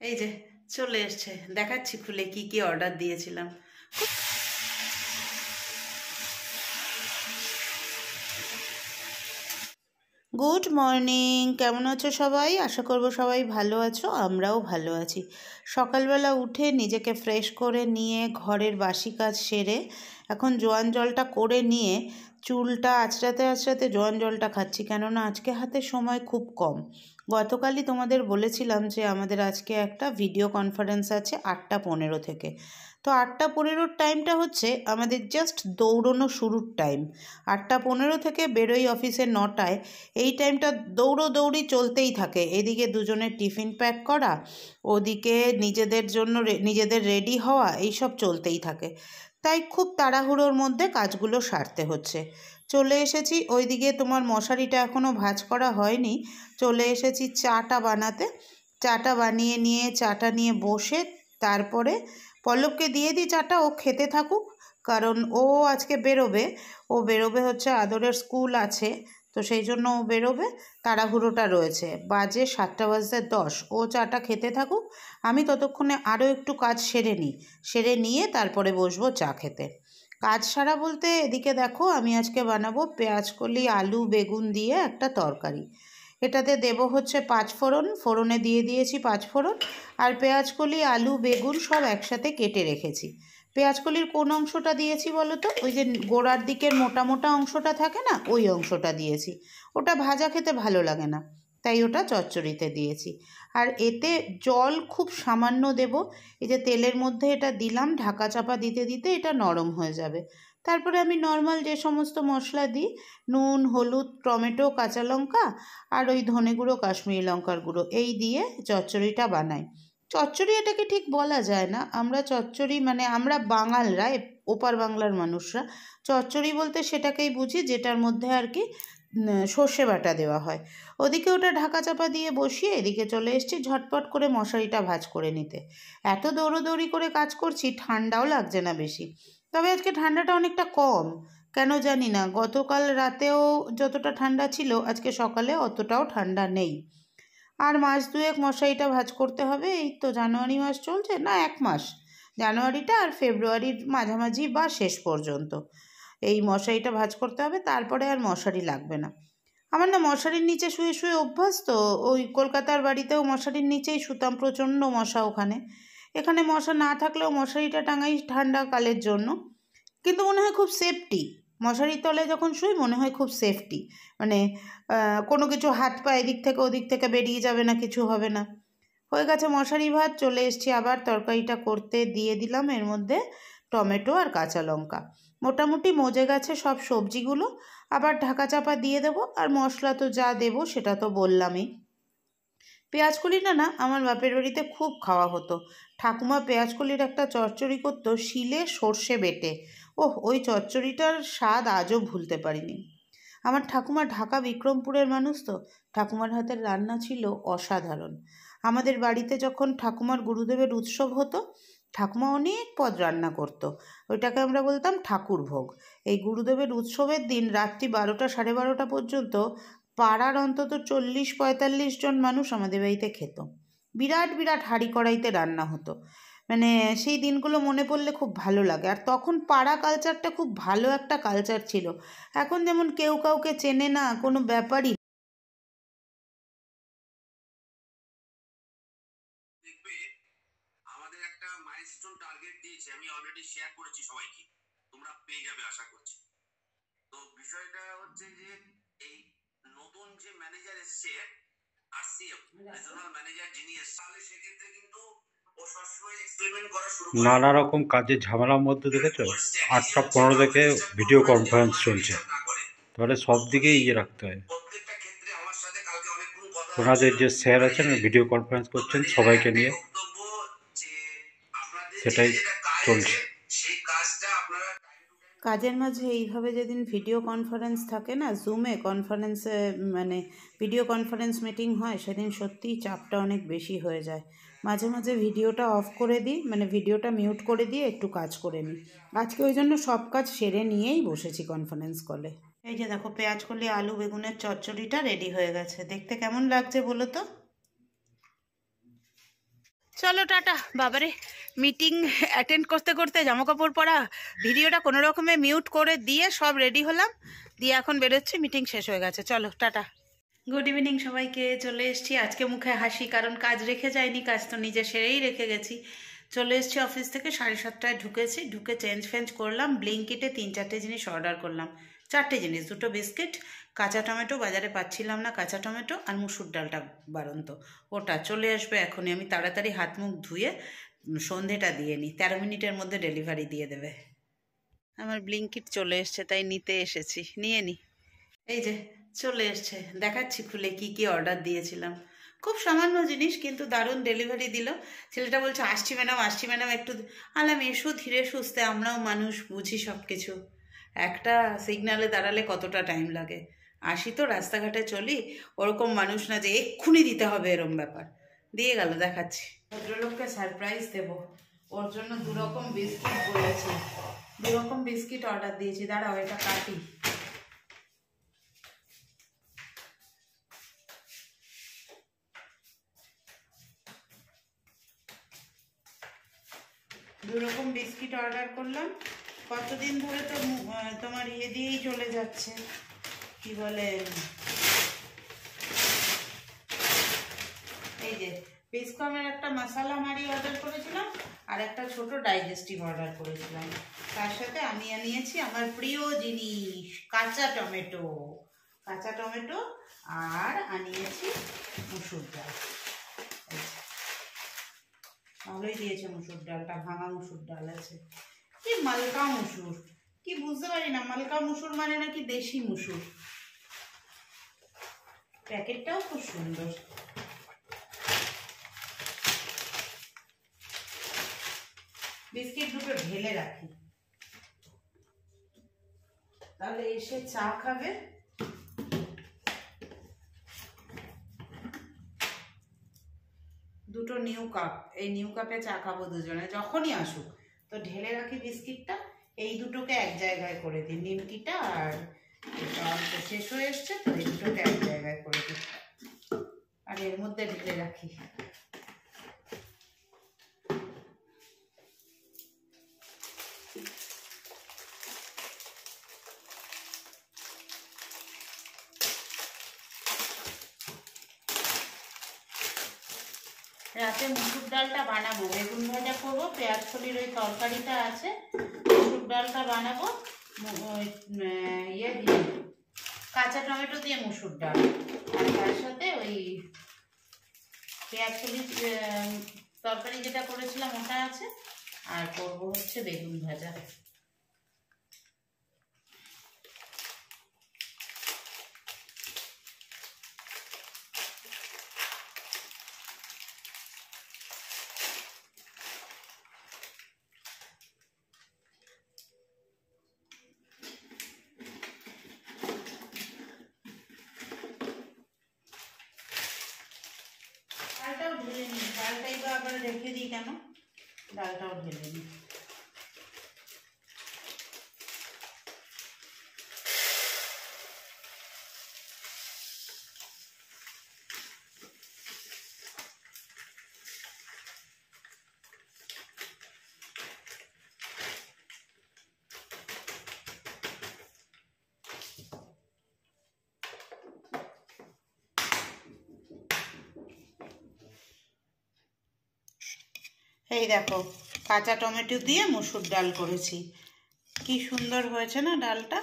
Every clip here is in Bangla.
এই যে চলে এসছে, দেখাচ্ছি খুলে কি কি অর্ডার দিয়েছিলাম। গুড মর্নিং, কেমন আছো সবাই? আশা করবো সবাই ভালো আছো, আমরাও ভালো আছি। সকালবেলা উঠে নিজেকে ফ্রেশ করে নিয়ে ঘরের বাসি কাজ সেরে এখন জোয়ান জলটা করে নিয়ে চুলটা আঁচড়াতে আঁচড়াতে জোয়ান জলটা খাচ্ছি, কেননা আজকে হাতে সময় খুব কম। গতকালই তোমাদের বলেছিলাম যে আমাদের আজকে একটা ভিডিও কনফারেন্স আছে 8:15 থেকে। তো 8:15 টাইমটা হচ্ছে আমাদের জাস্ট দৌড়নো শুরুর টাইম। 8:15 থেকে বেরোই অফিসে 9টায়। এই টাইমটা দৌড়োদৌড়ি চলতেই থাকে, এদিকে দুজনের টিফিন প্যাক করা, ওদিকে নিজেদের জন্য নিজেদের রেডি হওয়া, এইসব চলতেই থাকে। তাই খুব তাড়াহুড়োর মধ্যে কাজগুলো সারতে হচ্ছে। চলে এসেছি ওইদিকে, তোমার মশারিটা এখনও ভাঁজ করা হয়নি। চলে এসেছি চাটা বানাতে। চাটা বানিয়ে নিয়ে চাটা নিয়ে বসে তারপরে পল্লবকে দিয়ে দিই চাটা, ও খেতে থাকুক, কারণ ও আজকে বেরোবে। ও বেরোবে হচ্ছে আদরের স্কুল আছে, তো সেই জন্য ও বেরোবে, তাড়াহুড়োটা রয়েছে। বাজে 7:10। ও চাটা খেতে থাকুক, আমি ততক্ষণে আরও একটু কাজ সেরে নিই। সেরে নিয়ে তারপরে বসবো চা খেতে। কাজ সারা বলতে এদিকে দেখো, আমি আজকে বানাবো পেঁয়াজকলি আলু বেগুন দিয়ে একটা তরকারি। এটাতে দেবো হচ্ছে 5 ফোড়ন, ফোড়নে দিয়ে দিয়েছি 5 ফোড়ন, আর পেঁয়াজকলি আলু বেগুন সব একসাথে কেটে রেখেছি। পেঁয়াজকলির কোন অংশটা দিয়েছি বলো তো? ওই যে গোড়ার দিকের মোটা মোটা অংশটা থাকে না, ওই অংশটা দিয়েছি। ওটা ভাজা খেতে ভালো লাগে না, তাই ওটা চচ্চড়িতে দিয়েছি। আর এতে জল খুব সামান্য দেব। এই যে তেলের মধ্যে এটা দিলাম, ঢাকা চাপা দিতে দিতে এটা নরম হয়ে যাবে। তারপরে আমি নর্মাল যে সমস্ত মশলা দিই, নুন হলুদ টমেটো কাঁচা লঙ্কা আর ওই ধনে গুঁড়ো কাশ্মীরি লঙ্কার গুঁড়ো, এই দিয়ে চচ্চড়িটা বানাই। চচ্চড়ি এটাকে ঠিক বলা যায় না, আমরা চচ্চড়ি মানে আমরা বাঙালরা, ওপার বাংলার মানুষরা চচ্চড়ি বলতে সেটাকেই বুঝি যেটার মধ্যে আর কি সর্ষে বাটা দেওয়া হয়। ওদিকে ওটা ঢাকা চাপা দিয়ে বসিয়ে এদিকে চলে এসেছি ঝটপট করে মশারিটা ভাঁজ করে নিতে। এত দৌড়োদৌড়ি করে কাজ করছি, ঠান্ডাও লাগছে না বেশি। তবে আজকে ঠান্ডাটা অনেকটা কম, কেন জানি না। গতকাল রাতেও যতটা ঠান্ডা ছিল আজকে সকালে অতটাও ঠান্ডা নেই। আর মাস দুয়েক মশারিটা ভাঁজ করতে হবে। এই তো জানুয়ারি মাস চলছে, না 1 মাস, জানুয়ারিটা আর ফেব্রুয়ারির মাঝামাঝি বা শেষ পর্যন্ত এই মশারিটা ভাঁজ করতে হবে, তারপরে আর মশারি লাগবে না। আমার না মশারির নিচে শুয়ে শুয়ে অভ্যাস, তো ওই কলকাতার বাড়িতেও মশারির নিচেই শুতাম, প্রচণ্ড মশা ওখানে। এখানে মশা না থাকলেও মশারিটা টাঙাই ঠান্ডাকালের জন্য, কিন্তু মনে হয় খুব সেফটি। মশারির তলায় যখন শুই মনে হয় খুব সেফটি, মানে কোনো কিছু হাত পা এদিক থেকে ওদিক থেকে বেরিয়ে যাবে না, কিছু হবে না। হয়ে গেছে মশারি ভাত, চলে এসেছি আবার তরকারিটা করতে। দিয়ে দিলাম এর মধ্যে টমেটো আর কাঁচা লঙ্কা, মোটামুটি মজে গেছে সব সবজিগুলো। আবার ঢাকা চাপা দিয়ে দেবো, আর মশলা তো যা দেবো সেটা তো বললামই। পেঁয়াজকলিটা না আমার বাপের বাড়িতে খুব খাওয়া হতো। ঠাকুমা পেঁয়াজকলির একটা চচ্চড়ি করতো শিলে সর্ষে বেটে। ওহ, ওই চচ্চড়িটার স্বাদ আজও ভুলতে পারিনি। আমার ঠাকুমা ঢাকা বিক্রমপুরের মানুষ, তো ঠাকুমার হাতের রান্না ছিল অসাধারণ। আমাদের বাড়িতে যখন ঠাকুমার গুরুদেবের উৎসব হতো, ঠাকুমা অনেক পদ রান্না করতো। ওইটাকে আমরা বলতাম ঠাকুর ভোগ। এই গুরুদেবের উৎসবের দিন রাত্রি 12টা 12:30 পর্যন্ত পাড়ার অন্তত 40-45 জন মানুষ আমাদের বাড়িতে খেত। বিরাট বিরাট হাঁড়ি কড়াইতে রান্না হতো। মানে সেই দিনগুলো মনে পড়লে খুব ভালো লাগে। আর তখন পাড়া কালচারটা খুব ভালো একটা কালচার ছিল। এখন যেমন কেউ কাউকে চেনে না, কোনো ব্যাপারই। দেখবে আমাদের একটা মাইলস্টোন টার্গেট দিয়েছে, আমি অলরেডি শেয়ার করেছি সবাইকে, তোমরা পেয়ে যাবে আশা করছি। তো বিষয়টা হচ্ছে যে এই নতুন যে ম্যানেজার এসছে, আরসিএফ রিজনাল ম্যানেজার যিনি এসছে, তাহলে সেক্ষেত্রে কিন্তু ও সবসময় এক্সপেরিমেন্ট করা শুরু করে। নানা রকম কাজের ঝামেলার মধ্যে দেখেছো 8টা 15 থেকে ভিডিও কনফারেন্স চলছে, তাহলে সব দিকেই ইয়ে রাখতে হয়। প্রত্যেকটা ক্ষেত্রে আমার সাথে কালকে অনেকক্ষণ কথা ওনাদের যে স্যার আছেন ভিডিও কনফারেন্স করছেন সবাইকে নিয়ে, সেটাই চলছে। সেই কাজটা আপনারা কাজের মাঝে এইভাবে যেদিন ভিডিও কনফারেন্স থাকে না, জুমে কনফারেন্সে, মানে ভিডিও কনফারেন্স মিটিং হয়, সেদিন সত্যিই চাপটা অনেক বেশি হয়ে যায়। মাঝে মাঝে ভিডিওটা অফ করে দিই, মানে ভিডিওটা মিউট করে দিয়ে একটু কাজ করে নিই। আজকে ওই জন্য সব কাজ সেরে নিয়েই বসেছি কনফারেন্স কলে। এই যে দেখো পেঁয়াজকলি আলু বেগুনের চচ্চড়িটা রেডি হয়ে গেছে, দেখতে কেমন লাগছে বলো তো? চলো টাটা। বাবারে, মিটিং অ্যাটেন্ড করতে করতে জামা কাপড় পরা, ভিডিওটা কোনো রকমে মিউট করে দিয়ে সব রেডি হলাম, দিয়ে এখন বেরোচ্ছি, মিটিং শেষ হয়ে গেছে। চলো টাটা। গুড ইভিনিং সবাইকে। চলে এসেছি, আজকে মুখে হাসি, কারণ কাজ রেখে যাইনি, কাজ তো নিজে সেরেই রেখে গেছি। চলে এসেছি অফিস থেকে, 7:30টায় ঢুকেছি, ঢুকে চেঞ্জ ফেঞ্জ করলাম, ব্লিঙ্কিটে 3-4টে জিনিস অর্ডার করলাম। 4টে জিনিস, 2টো বিস্কিট, কাঁচা টমেটো, বাজারে পাচ্ছিলাম না কাঁচা টমেটো, আর মুসুর ডালটা বাড়ন্ত, ওটা চলে আসবে এখনই। আমি তাড়াতাড়ি হাত মুখ ধুয়ে সন্ধেটা দিয়ে নিই, 13 মিনিটের মধ্যে ডেলিভারি দিয়ে দেবে। আমার ব্লিঙ্কিট চলে এসছে, তাই নিতে এসেছি, নিয়ে নিই। এই যে চলে এসছে, দেখাচ্ছি খুলে কি কি অর্ডার দিয়েছিলাম। খুব সামান্য জিনিস, কিন্তু দারুণ ডেলিভারি দিল। ছেলেটা বলছে আসছি ম্যাডাম একটু। আলাম এসো ধীরে সুস্থে, আমরাও মানুষ, বুঝি সব কিছু। একটা সিগনালে দাঁড়ালে কতটা টাইম লাগে, আসি তো রাস্তাঘাটে চলি, ওরকম মানুষ না যে এক্ষুনি দিতে হবে, এরম ব্যাপার। দিয়ে গেল, দেখাচ্ছি। ভদ্রলোককে সারপ্রাইজ দেব, ওর জন্য 2 রকম বিস্কিট বলেছি, 2 রকম বিস্কিট অর্ডার দিয়েছি। দাঁড়াও এটা কাটি। দু রকম বিস্কিট অর্ডার করলাম। কতদিন ধরে তো তোমার ইয়ে দিয়েই চলে যাচ্ছে, কি বলে, এই যে বিসকমের একটা মশলা মারি অর্ডার করেছিলাম, আর একটা ছোট ডাইজেস্টিভ অর্ডার করেছিলাম। তার সাথে আমি নিয়েছি আমার প্রিয় জিনিস, কাঁচা টমেটো, আর আনিয়েছি মুসুর ডাল। ভালোই দিয়েছে মুসুর ডালটা, ভাঙা মুসুর ডাল আছে। কি মালকা মুসুর, কি বুঝতে পারি না, মালকা মুসুর মানে নাকি দেশি মুসুর। প্যাকেটটাও খুব সুন্দর। বিস্কিট দুটো ঢেলে রাখি, তাহলে এসে চা খাবে। দুটো নিউ কাপ, এই নিউ কাপে চা খাবো দুজনে, যখনই আসুক। তো ঢেলে রাখি বিস্কিটটা, এই দুটোকে এক জায়গায় করে দিই, নিমকিটা আর এটা অল্প শেষ হয়ে এসছে, তো এই দুটোকে এক জায়গায় করে দিই, আর এর মধ্যে ঢেলে রাখি। রাতে মুসুর ডালটা বানাবো, বেগুন ভাজা করবো, পেঁয়াজ কলির ওই তরকারিটা আছে, মুসুর ডালটা বানাবো ইয়ে দিয়ে, কাঁচা টমেটো দিয়ে মুসুর ডাল, আর তার সাথে ওই পেঁয়াজ কলির তরকারি যেটা করেছিলাম ওটা আছে, আর করবো হচ্ছে বেগুন ভাজা। ডালটাও ঢেলে নিই, ডালটাই বা আবার রেখে দিই কেন, ডালটাও ঢেলে নিই। এই দেখো, কাঁচা টমেটো দিয়ে মুসুর ডাল করেছি, কি সুন্দর হয়েছে না ডালটা।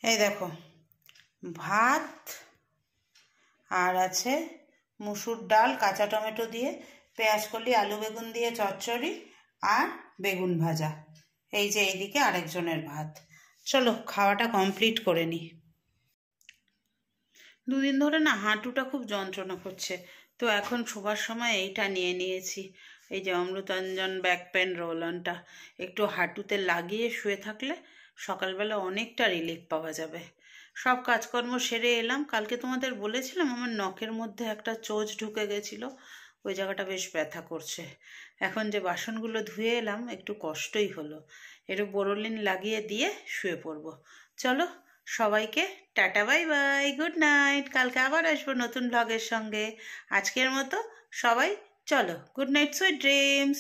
এই দেখো, ভাত আর আছে মুসুর ডাল, কাঁচা টমেটো দিয়ে, পেঁয়াজ কলি, আলু বেগুন দিয়ে চচ্চড়ি, আর বেগুন ভাজা। এই যে এইদিকে আরেকজনের ভাত। চলো খাওয়াটা কমপ্লিট করে নিই। 2 দিন ধরে না হাঁটুটা খুব যন্ত্রণা করছে, তো এখন শোবার সময় এইটা নিয়ে নিয়েছি, এই যে অমৃতাঞ্জন ব্যাক পেন রোল অনটা। একটু হাঁটুতে লাগিয়ে শুয়ে থাকলে সকালবেলা অনেকটা রিলিফ পাওয়া যাবে। সব কাজকর্ম সেরে এলাম। কালকে তোমাদের বলেছিলাম আমার নখের মধ্যে একটা চোঁচ ঢুকে গেছিলো, ওই জায়গাটা বেশ ব্যথা করছে। এখন যে বাসনগুলো ধুয়ে এলাম একটু কষ্টই হলো, একটু বোরোলিন লাগিয়ে দিয়ে শুয়ে পড়বো। চলো সবাইকে tata bye bye, good night. কালকে আবার আসবো নতুন ব্লগের সঙ্গে। আজকের মতো সবাই চলো, গুড নাইট, সুইট ড্রিমস।